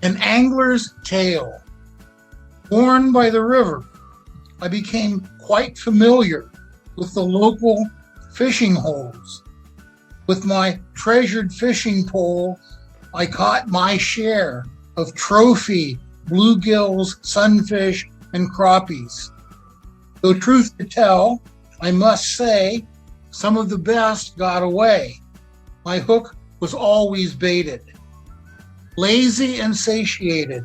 An angler's tale. Born by the river, I became quite familiar with the local fishing holes. With my treasured fishing pole, I caught my share of trophy bluegills, sunfish, and crappies. Though truth to tell, I must say, some of the best got away. My hook was always baited. Lazy and satiated,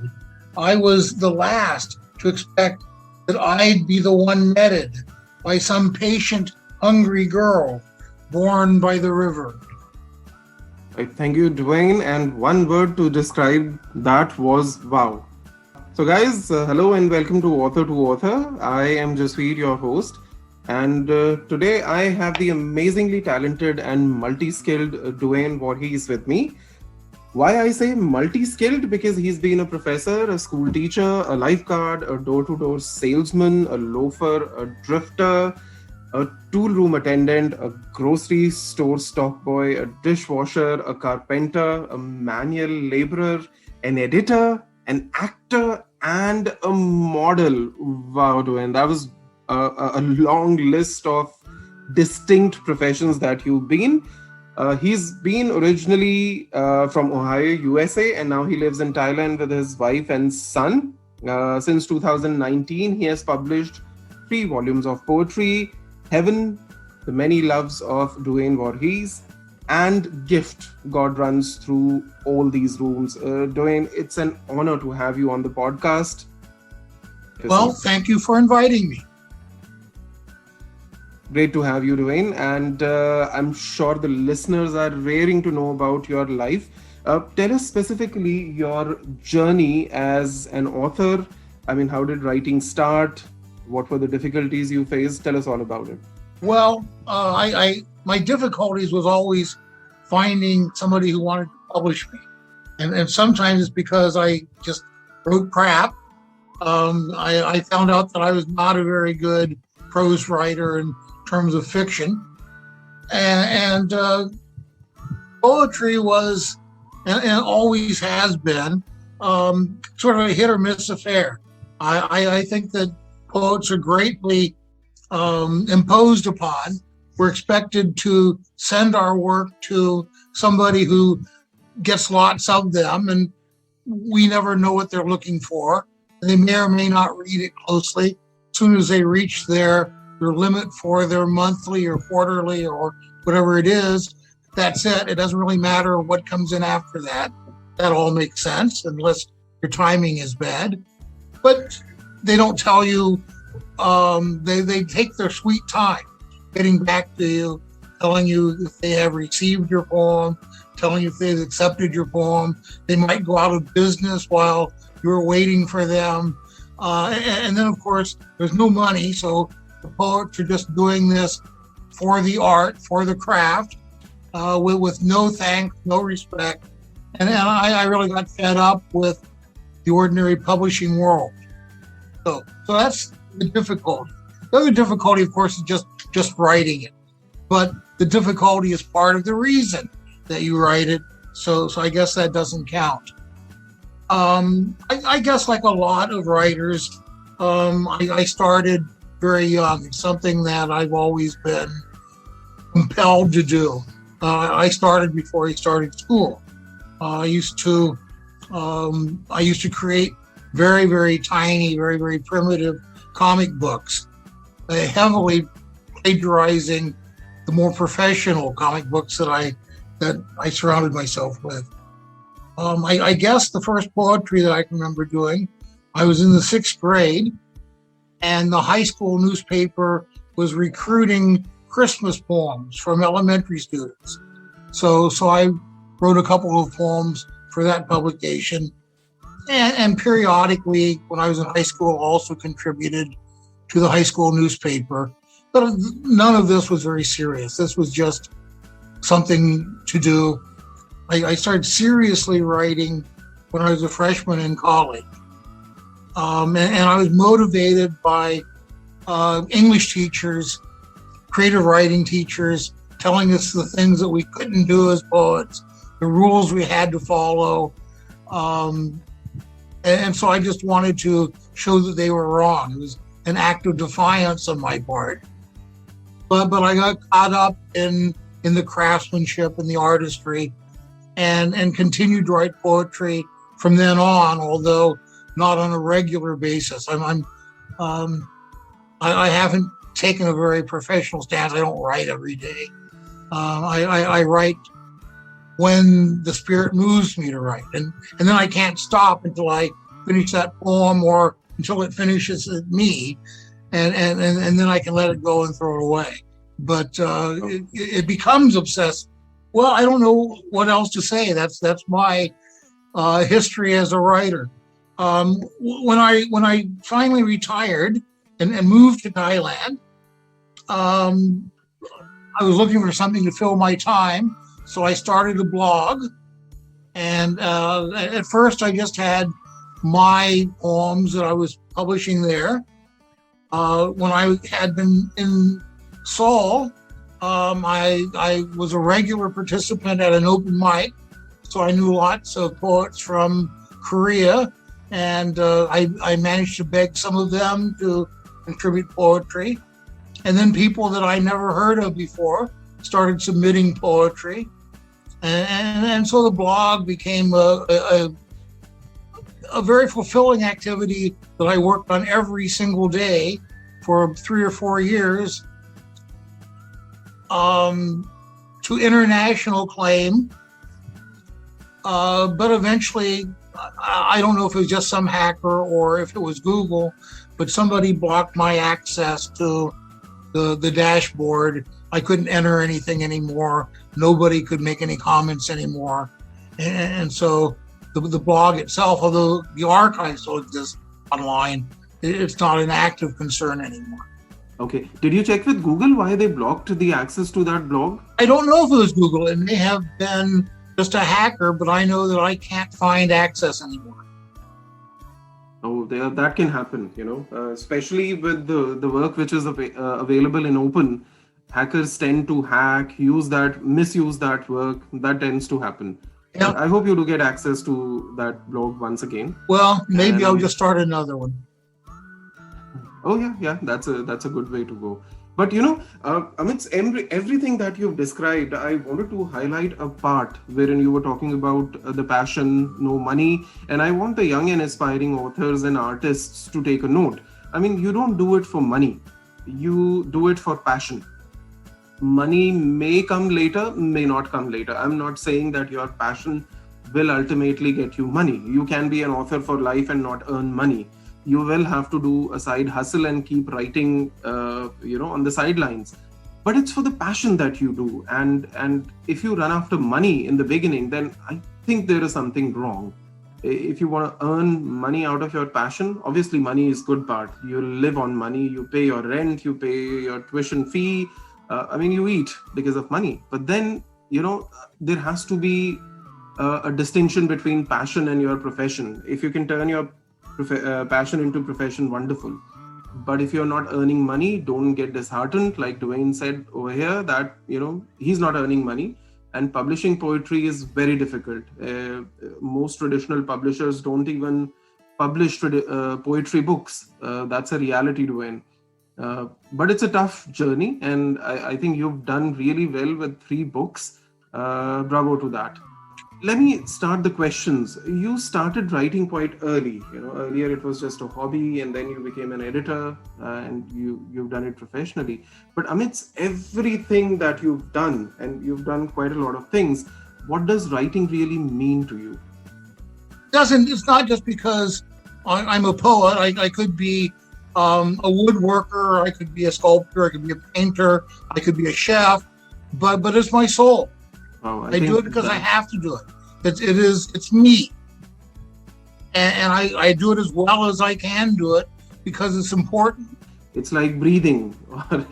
I was the last to expect that I'd be the one netted by some patient, hungry girl born by the river. Right, thank you, Duane. And one word to describe that was wow. So guys, hello and welcome to Author. I am Jasveer, your host. And today I have the amazingly talented and multi-skilled Duane Vorhees with me. Why I say multi-skilled? Because he's been a professor, a school teacher, a lifeguard, a door-to-door salesman, a loafer, a drifter, a toolroom attendant, a grocery store stock boy, a dishwasher, a carpenter, a manual laborer, an editor, an actor, and a model. Wow, Duane, that was a long list of distinct professions that you've been. He's been originally from Ohio, USA, and now he lives in Thailand with his wife and son. Since 2019, he has published 3 volumes of poetry, Heaven, The Many Loves of Duane Vorhees, and Gift, God Runs Through All These Rooms. Duane, it's an honor to have you on the podcast. Well, thank you for inviting me. Great to have you, Duane, and I'm sure the listeners are raring to know about your life. Tell us specifically your journey as an author. I mean, how did writing start? What were the difficulties you faced? Tell us all about it. Well, my difficulties was always finding somebody who wanted to publish me. And sometimes it's because I just wrote crap. I found out that I was not a very good prose writer in terms of fiction. And poetry was, and always has been, sort of a hit or miss affair. I think that poets are greatly imposed upon. We're expected to send our work to somebody who gets lots of them, and we never know what they're looking for. They may or may not read it closely. As soon as they reach their limit for their monthly or quarterly or whatever it is, that's it. It doesn't really matter what comes in after that. That all makes sense unless your timing is bad. But they don't tell you, they take their sweet time getting back to you, telling you if they have received your poem, telling you if they've accepted your poem. They might go out of business while you're waiting for them. And then, of course, there's no money, so the poets are just doing this for the art, for the craft, with no thanks, no respect. And I really got fed up with the ordinary publishing world. So that's the difficulty. The other difficulty, of course, is just writing it. But the difficulty is part of the reason that you write it. So I guess that doesn't count. I guess like a lot of writers, I started very young. It's something that I've always been compelled to do. I started before I started school. I used to create very, very tiny, very, very primitive comic books, heavily plagiarizing the more professional comic books that I surrounded myself with. I guess the first poetry that I can remember doing, I was in the 6th grade, and the high school newspaper was recruiting Christmas poems from elementary students. So I wrote a couple of poems for that publication, and periodically when I was in high school also contributed to the high school newspaper. But none of this was very serious. This was just something to do. I started seriously writing when I was a freshman in college. And I was motivated by English teachers, creative writing teachers, telling us the things that we couldn't do as poets, the rules we had to follow, And so I just wanted to show that they were wrong. It was an act of defiance on my part. But I got caught up in the craftsmanship and the artistry, and continued to write poetry from then on, although not on a regular basis. I haven't taken a very professional stance. I don't write every day. I write when the spirit moves me to write, and then I can't stop until I finish that poem or until it finishes me, and then I can let it go and throw it away. But it becomes obsessive. Well, I don't know what else to say. That's my history as a writer. When I finally retired and moved to Thailand, I was looking for something to fill my time, so I started a blog. And at first, I just had my poems that I was publishing there. When I had been in Seoul, I was a regular participant at an open mic, so I knew lots of poets from Korea, and I managed to beg some of them to contribute poetry. And then people that I never heard of before started submitting poetry. And so the blog became a very fulfilling activity that I worked on every single day for 3 or 4 years, to international acclaim. But eventually, I don't know if it was just some hacker or if it was Google, but somebody blocked my access to the dashboard. I couldn't enter anything anymore. Nobody could make any comments anymore. And so the blog itself, although the archive still exists online, it's not an active concern anymore. Okay. Did you check with Google why they blocked the access to that blog? I don't know if it was Google. It may have been just a hacker, but I know that I can't find access anymore. Oh, that can happen, especially with the work which is available in open. Hackers tend to hack, misuse that work. That tends to happen. Yeah. I hope you do get access to that blog once again. Well, maybe I'll just start another one. Oh yeah, that's a good way to go. But amidst everything that you've described, I wanted to highlight a part wherein you were talking about the passion, no money, and I want the young and aspiring authors and artists to take a note. I mean, you don't do it for money, you do it for passion. Money may come later, may not come later. I'm not saying that your passion will ultimately get you money. You can be an author for life and not earn money. You will have to do a side hustle and keep writing, on the sidelines. But it's for the passion that you do. And if you run after money in the beginning, then I think there is something wrong. If you want to earn money out of your passion, obviously money is good part. You live on money, you pay your rent, you pay your tuition fee. You eat because of money. But then, there has to be a distinction between passion and your profession. If you can turn your passion into profession, wonderful. But if you're not earning money, don't get disheartened. Like Duane said over here, that he's not earning money, and publishing poetry is very difficult. Most traditional publishers don't even publish poetry books. That's a reality, Duane. But it's a tough journey, and I think you've done really well with 3 books. Bravo to that. Let me start the questions. You started writing quite early. Earlier it was just a hobby, and then you became an editor, and you've done it professionally. But amidst everything that you've done, and you've done quite a lot of things, what does writing really mean to you? It's not just because I'm a poet. I could be a woodworker, I could be a sculptor, I could be a painter, I could be a chef, but it's my soul. Oh, I do it because I have to do it. It's me. And I do it as well as I can do it because it's important. It's like breathing, or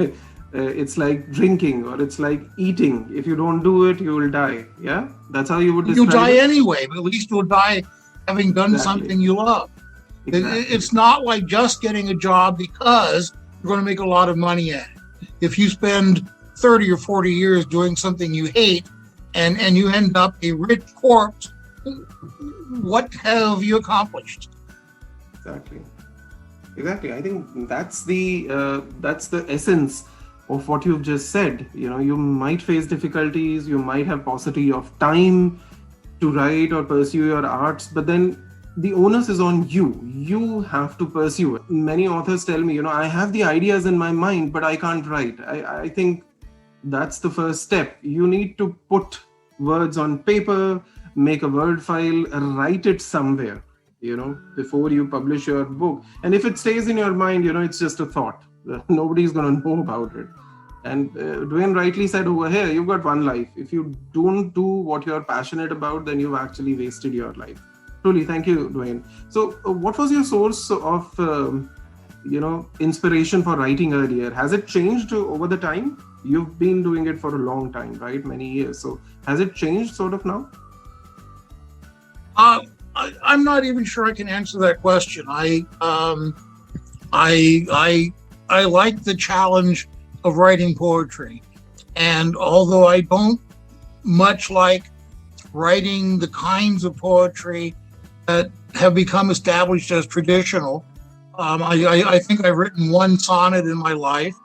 it's like drinking, or it's like eating. If you don't do it, you will die. Yeah? That's how you would describe it? You'll die anyway, but at least you'll die having done something you love. Exactly. It's not like just getting a job because you're going to make a lot of money at it. If you spend 30 or 40 years doing something you hate and you end up a rich corpse, what have you accomplished? Exactly. I think that's the essence of what you've just said. You might face difficulties, you might have paucity of time to write or pursue your arts, but then the onus is on you. You have to pursue it. Many authors tell me, I have the ideas in my mind, but I can't write. I think that's the first step. You need to put words on paper, make a word file, write it somewhere, before you publish your book. And if it stays in your mind, it's just a thought. Nobody's going to know about it. And Duane rightly said over here, you've got one life. If you don't do what you're passionate about, then you've actually wasted your life. Truly, thank you, Duane. So what was your source of, inspiration for writing earlier? Has it changed over the time? You've been doing it for a long time, right? Many years. So has it changed sort of now? I'm not even sure I can answer that question. I like the challenge of writing poetry, and although I don't much like writing the kinds of poetry that have become established as traditional, I think I've written one sonnet in my life.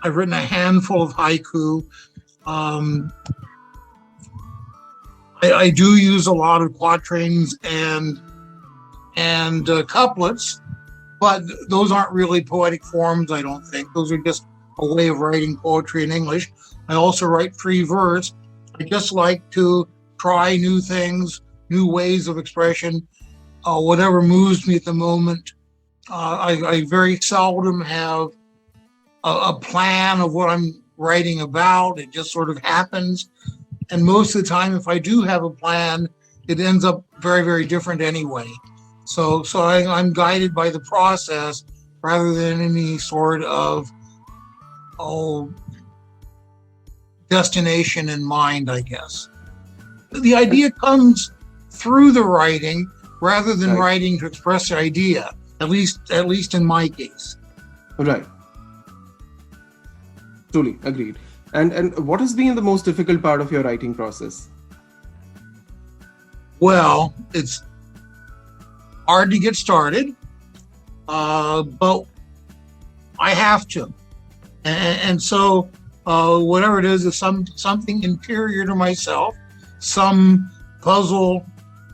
I've written a handful of haiku. I do use a lot of quatrains and couplets, but those aren't really poetic forms, I don't think. Those are just a way of writing poetry in English. I also write free verse. I just like to try new things, new ways of expression, whatever moves me at the moment. I very seldom have a plan of what I'm writing about. It just sort of happens. And most of the time, if I do have a plan, it ends up very, very different anyway. So I'm guided by the process rather than any sort of destination in mind, I guess. The idea comes through the writing rather than writing to express the idea, at least in my case. Right. Truly agreed. And what has been the most difficult part of your writing process? Well, it's hard to get started, but I have to. And so whatever it is something interior to myself. Some puzzle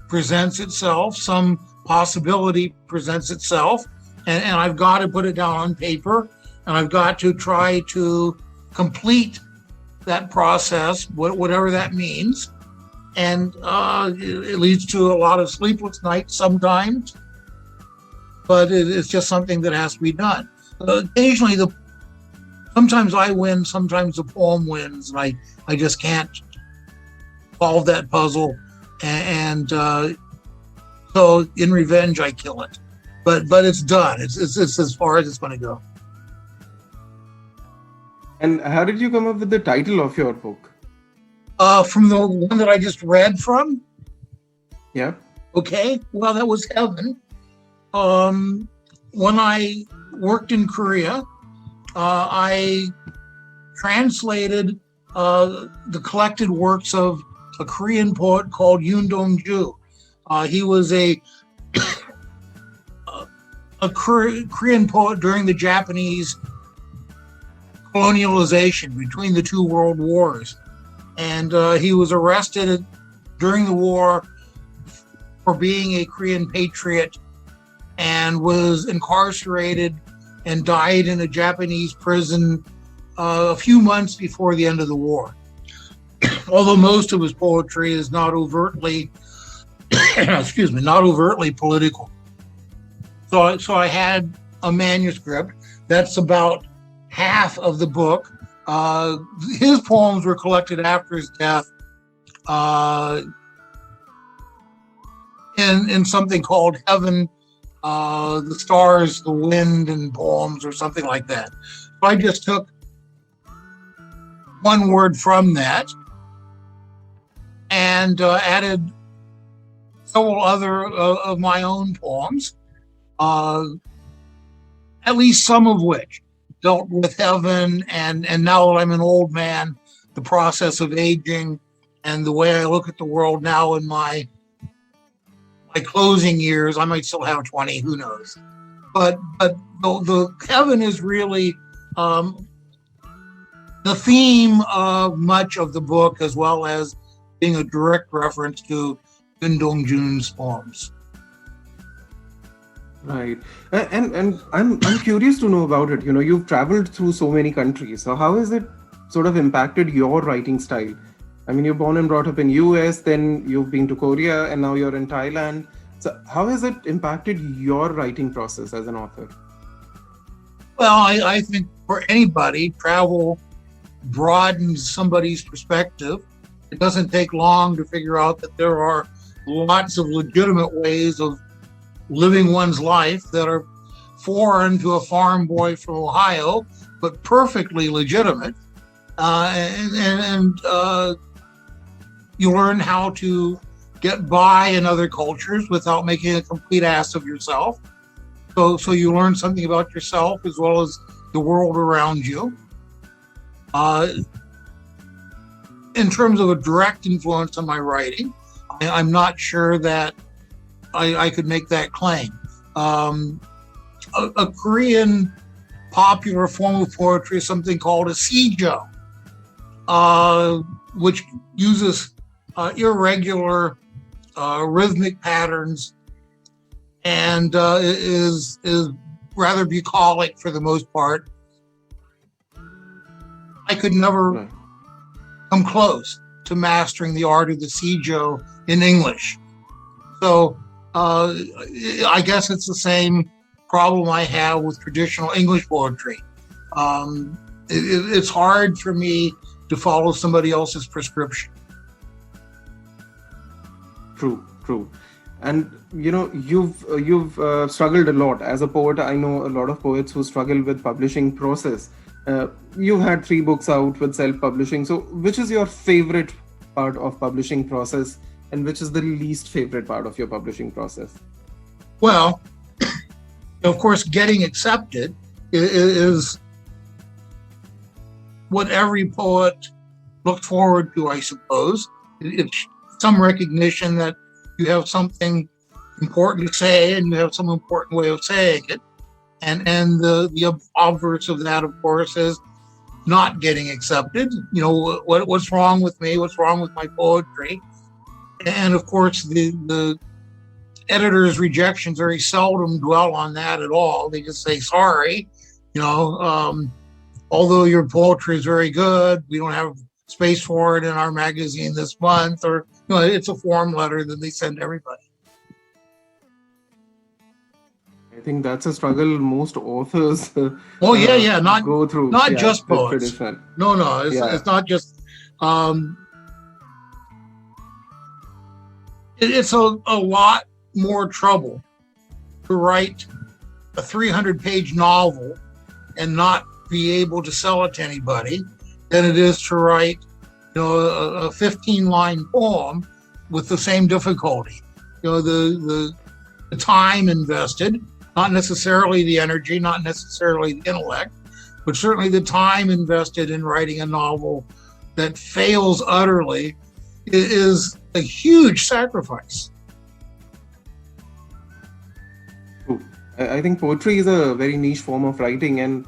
presents itself, some possibility presents itself, and I've got to put it down on paper, and I've got to try to complete that process, whatever that means. And it leads to a lot of sleepless nights sometimes, but it's just something that has to be done. Occasionally, sometimes I win, sometimes the poem wins, and I just can't solve that puzzle. And so in revenge, I kill it. But it's done. It's as far as it's going to go. And how did you come up with the title of your book? From the one that I just read from? Yeah. Okay. Well, that was Heaven. When I worked in Korea, I translated the collected works of a Korean poet called Yoon Dong-ju. He was a Korean poet during the Japanese colonialization between the two world wars. And he was arrested during the war for being a Korean patriot and was incarcerated and died in a Japanese prison a few months before the end of the war. Although most of his poetry is not overtly, not overtly political. So I had a manuscript that's about half of the book. His poems were collected after his death in something called Heaven, the Stars, the Wind, and Poems, or something like that. So I just took one word from that and added several other of my own poems, at least some of which dealt with heaven, and now that I'm an old man, the process of aging and the way I look at the world now in my my closing years, I might still have 20, who knows. But the heaven is really the theme of much of the book, as well as being a direct reference to Yun Dong-jun's poems. Right. And I'm curious to know about it. You've traveled through so many countries. So how has it sort of impacted your writing style? I mean, you're born and brought up in US, then you've been to Korea, and now you're in Thailand. So how has it impacted your writing process as an author? Well, I think for anybody, travel broadens somebody's perspective. It doesn't take long to figure out that there are lots of legitimate ways of living one's life that are foreign to a farm boy from Ohio, but perfectly legitimate. And you learn how to get by in other cultures without making a complete ass of yourself. So you learn something about yourself as well as the world around you. In terms of a direct influence on my writing, I'm not sure that I could make that claim. A Korean popular form of poetry is something called a sijo, which uses irregular rhythmic patterns and is rather bucolic for the most part. I could never come close to mastering the art of the sijo in English. So I guess it's the same problem I have with traditional English poetry. It's hard for me to follow somebody else's prescription. True. And you've struggled a lot as a poet. I know a lot of poets who struggle with publishing process. You've had 3 books out with self-publishing. So which is your favorite part of publishing process, and which is the least favorite part of your publishing process? Well, of course, getting accepted is what every poet looks forward to, I suppose. It's some recognition that you have something important to say and you have some important way of saying it. And the obverse of that, of course, is not getting accepted. What's wrong with me? What's wrong with my poetry? And of course, the editor's rejections very seldom dwell on that at all. They just say, sorry, although your poetry is very good, we don't have space for it in our magazine this month, or it's a form letter that they send everybody. I think that's a struggle most authors not go through. Not just poets. No, it's not just. It's a lot more trouble to write a 300-page novel and not be able to sell it to anybody than it is to write, a 15-line poem with the same difficulty. The time invested, not necessarily the energy, not necessarily the intellect, but certainly the time invested in writing a novel that fails utterly is a huge sacrifice. I think poetry is a very niche form of writing, and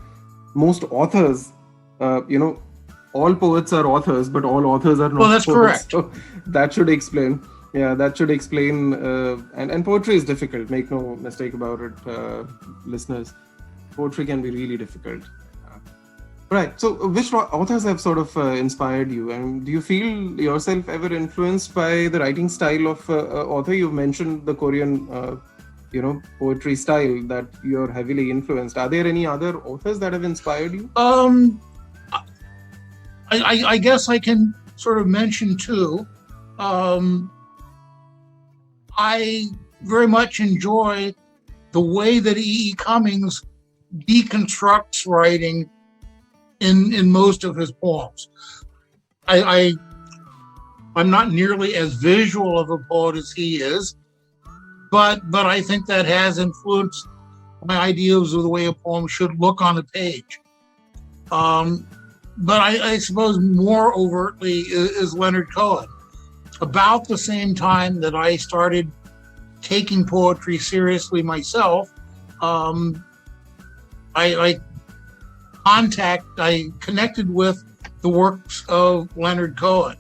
most authors, all poets are authors, but all authors are not. Well, that's poets. correct. So that should explain. And poetry is difficult. Make no mistake about it, listeners. Poetry can be really difficult. Right. So which authors have sort of inspired you? And do you feel yourself ever influenced by the writing style of author? You've mentioned the Korean, poetry style that you're heavily influenced. Are there any other authors that have inspired you? I guess I can sort of mention two. I very much enjoy the way that E.E. Cummings deconstructs writing in most of his poems. I'm not nearly as visual of a poet as he is, but I think that has influenced my ideas of the way a poem should look on a page. But I suppose more overtly is Leonard Cohen. About the same time that I started taking poetry seriously myself, I connected with the works of Leonard Cohen.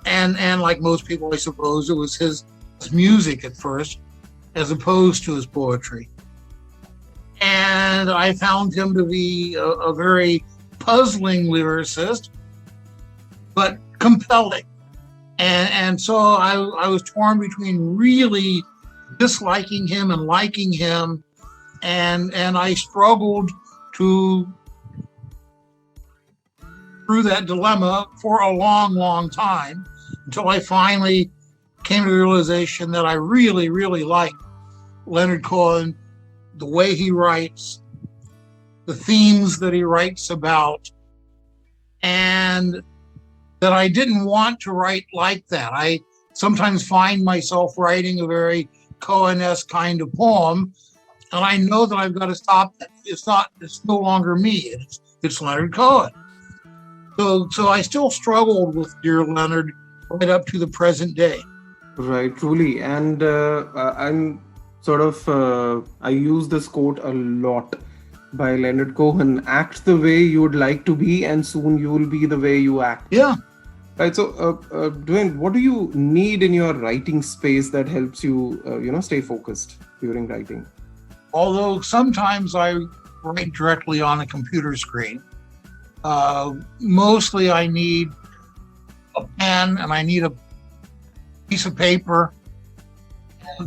And like most people, I suppose, it was his music at first, as opposed to his poetry. And I found him to be a very puzzling lyricist, but compelling. And so I was torn between really disliking him and liking him. And I struggled through that dilemma for a long, long time, until I finally came to the realization that I really, really like Leonard Cohen, the way he writes, the themes that he writes about, and that I didn't want to write like that. I sometimes find myself writing a very Cohen-esque kind of poem, and I know that I've got to stop that. It's no longer me. It's Leonard Cohen. So I still struggled with Dear Leonard right up to the present day. Right, truly. And I'm sort of, I use this quote a lot by Leonard Cohen: act the way you would like to be, and soon you will be the way you act. Yeah. Right. So, Duane, what do you need in your writing space that helps you, stay focused during writing? Although sometimes I write directly on a computer screen, mostly I need a pen and I need a piece of paper,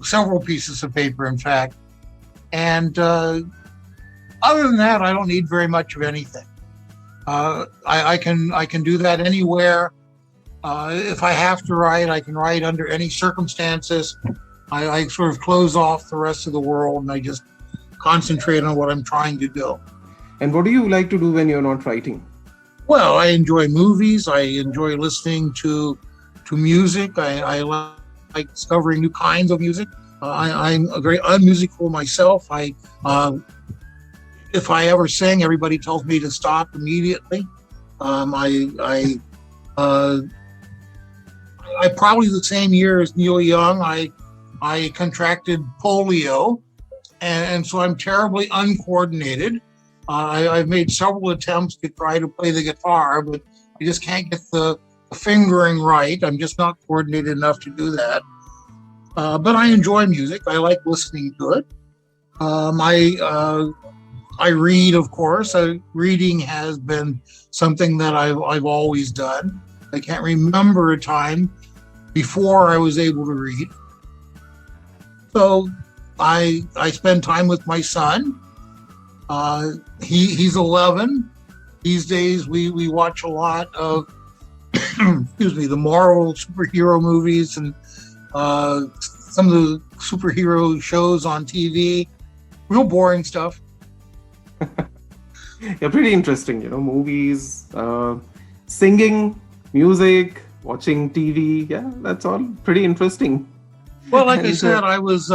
several pieces of paper, in fact. And other than that, I don't need very much of anything. I can do that anywhere. If I have to write, I can write under any circumstances. I sort of close off the rest of the world and I just concentrate on what I'm trying to do. And what do you like to do when you're not writing? Well, I enjoy movies. I enjoy listening to music. I like discovering new kinds of music. I'm very unmusical myself. If I ever sing, everybody tells me to stop immediately. I probably the same year as Neil Young, I contracted polio, and so I'm terribly uncoordinated. I've made several attempts to try to play the guitar, but I just can't get the fingering right. I'm just not coordinated enough to do that. But I enjoy music. I like listening to it. I read, of course. Reading has been something that I've always done. I can't remember a time before I was able to read. So I spend time with my son. He's 11. These days we watch a lot of the Marvel superhero movies and some of the superhero shows on TV. Real boring stuff. Yeah, pretty interesting, movies, singing, music, watching TV. Yeah, that's all pretty interesting. Well, like I said, I was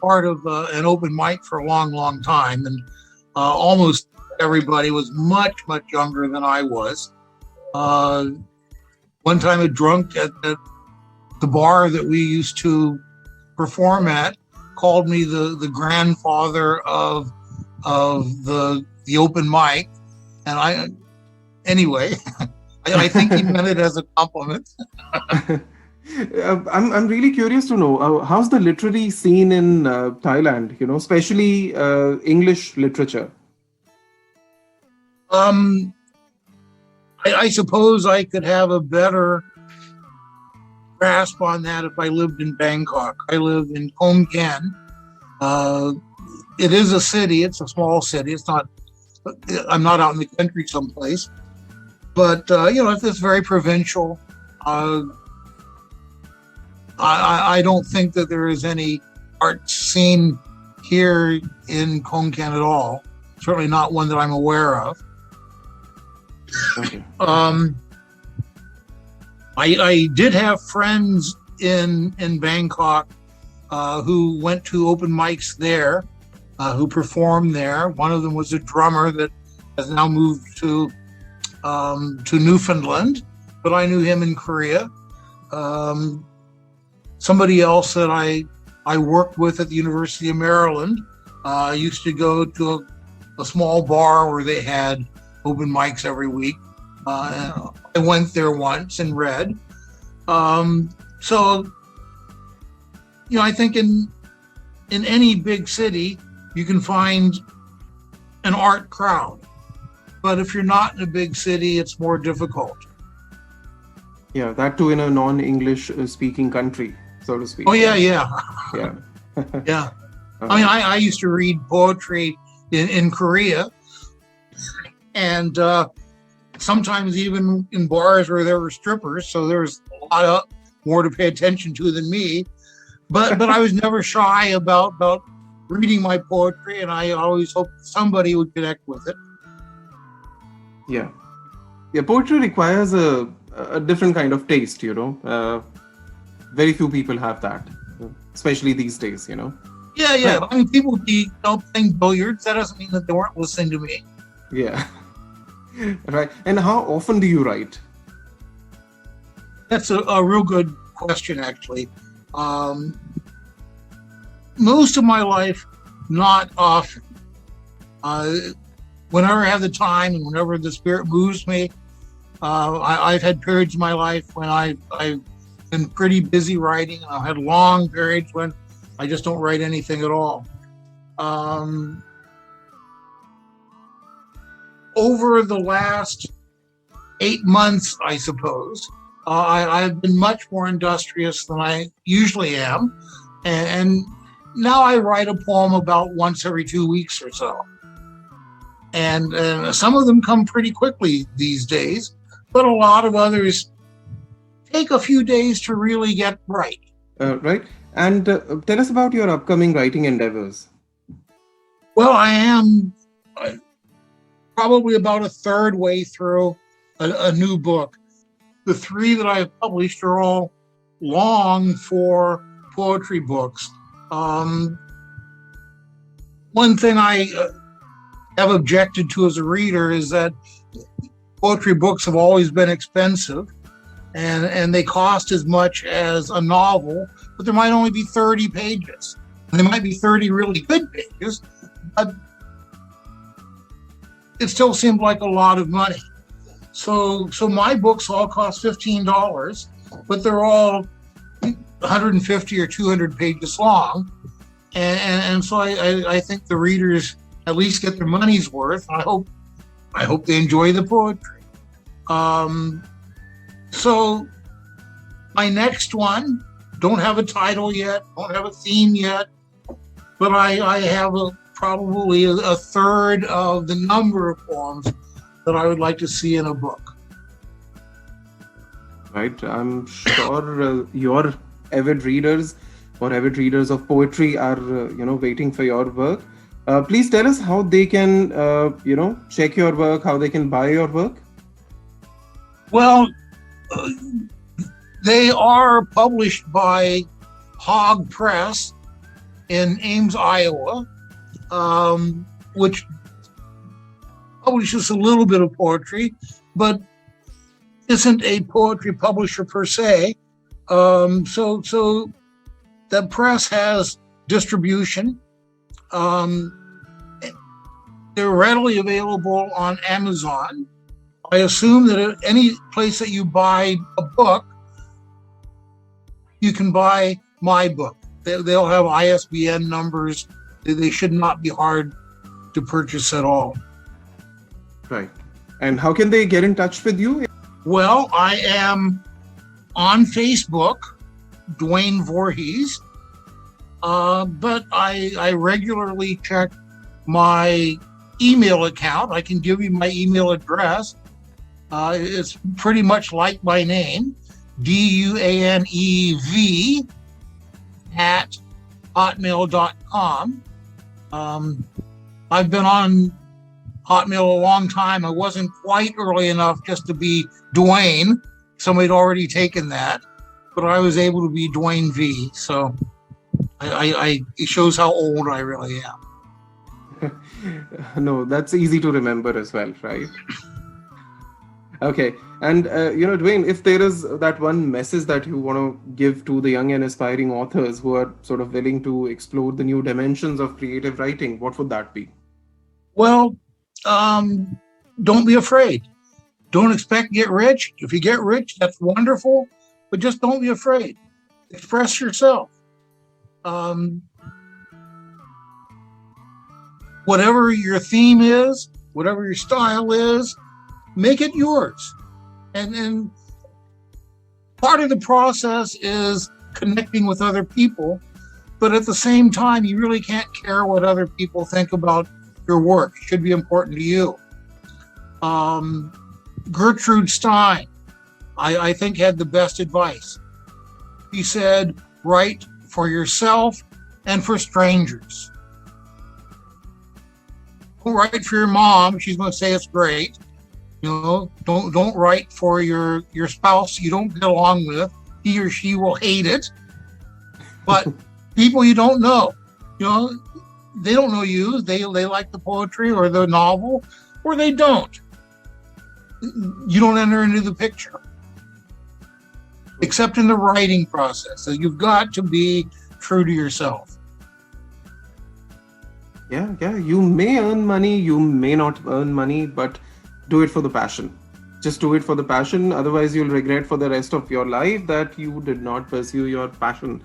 part of an open mic for a long, long time, and almost everybody was much, much younger than I was. One time a drunk at the bar that we used to perform at called me the grandfather of the open mic, and I think he meant it as a compliment. I'm really curious to know how's the literary scene in Thailand, especially English literature. I suppose I could have a better grasp on that if I lived in Bangkok. I live in Khon Kaen. It is a city. It's a small city. I'm not out in the country someplace. But, it's very provincial. I don't think that there is any art scene here in Khon Kaen at all. Certainly not one that I'm aware of. Okay. I did have friends in Bangkok who went to open mics there, who performed there. One of them was a drummer that has now moved to Newfoundland, but I knew him in Korea. Somebody else that I I worked with at the University of Maryland. I used to go to a small bar where they had open mics every week. I went there once and read. So, I think in any big city, you can find an art crowd. But if you're not in a big city, it's more difficult. Yeah, that too in a non-English speaking country, so to speak. Oh, yeah. Yeah. Yeah. I used to read poetry in Korea, and sometimes even in bars where there were strippers, so there was a lot more to pay attention to than me. But I was never shy about reading my poetry, and I always hoped somebody would connect with it. Yeah. Poetry requires a different kind of taste, very few people have that, especially these days, Yeah. Right. I mean, people would be playing billiards. That doesn't mean that they weren't listening to me. Yeah. Right. And how often do you write? That's a real good question, actually. Most of my life, not often. Whenever I have the time and whenever the spirit moves me, I've had periods in my life when I've been pretty busy writing. I've had long periods when I just don't write anything at all. Over the last 8 months, I suppose, I've been much more industrious than I usually am. And now I write a poem about once every 2 weeks or so. And some of them come pretty quickly these days, but a lot of others take a few days to really get right. Right. And tell us about your upcoming writing endeavors. Well, I am probably about a third way through a new book. The 3 that I've published are all long for poetry books. One thing I have objected to as a reader is that poetry books have always been expensive, and they cost as much as a novel, but there might only be 30 pages. And there might be 30 really good pages, but it still seemed like a lot of money. So my books all cost $15, but they're all 150 or 200 pages long. And so I think the readers at least get their money's worth. I hope they enjoy the poetry. So my next one, don't have a title yet, don't have a theme yet, but I have probably a third of the number of poems that I would like to see in a book. Right. I'm sure your avid readers or avid readers of poetry are, waiting for your work. Please tell us how they can, check your work, how they can buy your work. Well, they are published by Hog Press in Ames, Iowa, which publishes a little bit of poetry, but isn't a poetry publisher per se. So the press has distribution. They're readily available on Amazon. I assume that at any place that you buy a book, you can buy my book. They'll have ISBN numbers. They should not be hard to purchase at all. Right. And how can they get in touch with you? Well, I am on Facebook, Duane Vorhees, but I regularly check my email account. I can give you my email address. It's pretty much like my name, DUANEV @hotmail.com. I've been on Hotmail a long time. I wasn't quite early enough just to be Duane. Somebody had already taken that, but I was able to be Duane V. So it shows how old I really am. No, that's easy to remember as well, right? Okay. And, Duane, if there is that one message that you want to give to the young and aspiring authors who are sort of willing to explore the new dimensions of creative writing, what would that be? Well, don't be afraid. Don't expect to get rich. If you get rich, that's wonderful, but just don't be afraid. Express yourself. Whatever your theme is, whatever your style is, make it yours. And part of the process is connecting with other people, but at the same time, you really can't care what other people think about your work. It should be important to you. Gertrude Stein, I think, had the best advice. He said, write for yourself and for strangers. Don't write for your mom. She's going to say it's great. Don't write for your spouse you don't get along with. He or she will hate it. But people you don't know, they don't know you. They like the poetry or the novel, or they don't. You don't enter into the picture, except in the writing process. So you've got to be true to yourself. Yeah. You may earn money, you may not earn money, but do it for the passion. Just do it for the passion. Otherwise, you'll regret for the rest of your life that you did not pursue your passion.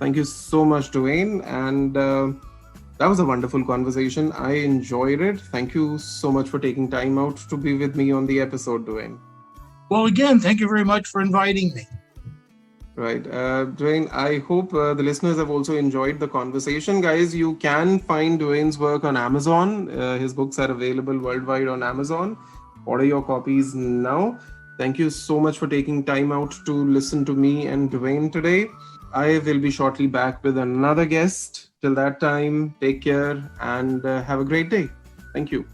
Thank you so much, Duane. And that was a wonderful conversation. I enjoyed it. Thank you so much for taking time out to be with me on the episode, Duane. Well, again, thank you very much for inviting me. Right. Duane, I hope the listeners have also enjoyed the conversation. Guys, you can find Duane's work on Amazon. His books are available worldwide on Amazon. Order your copies now. Thank you so much for taking time out to listen to me and Duane today. I will be shortly back with another guest. Till that time, take care and have a great day. Thank you.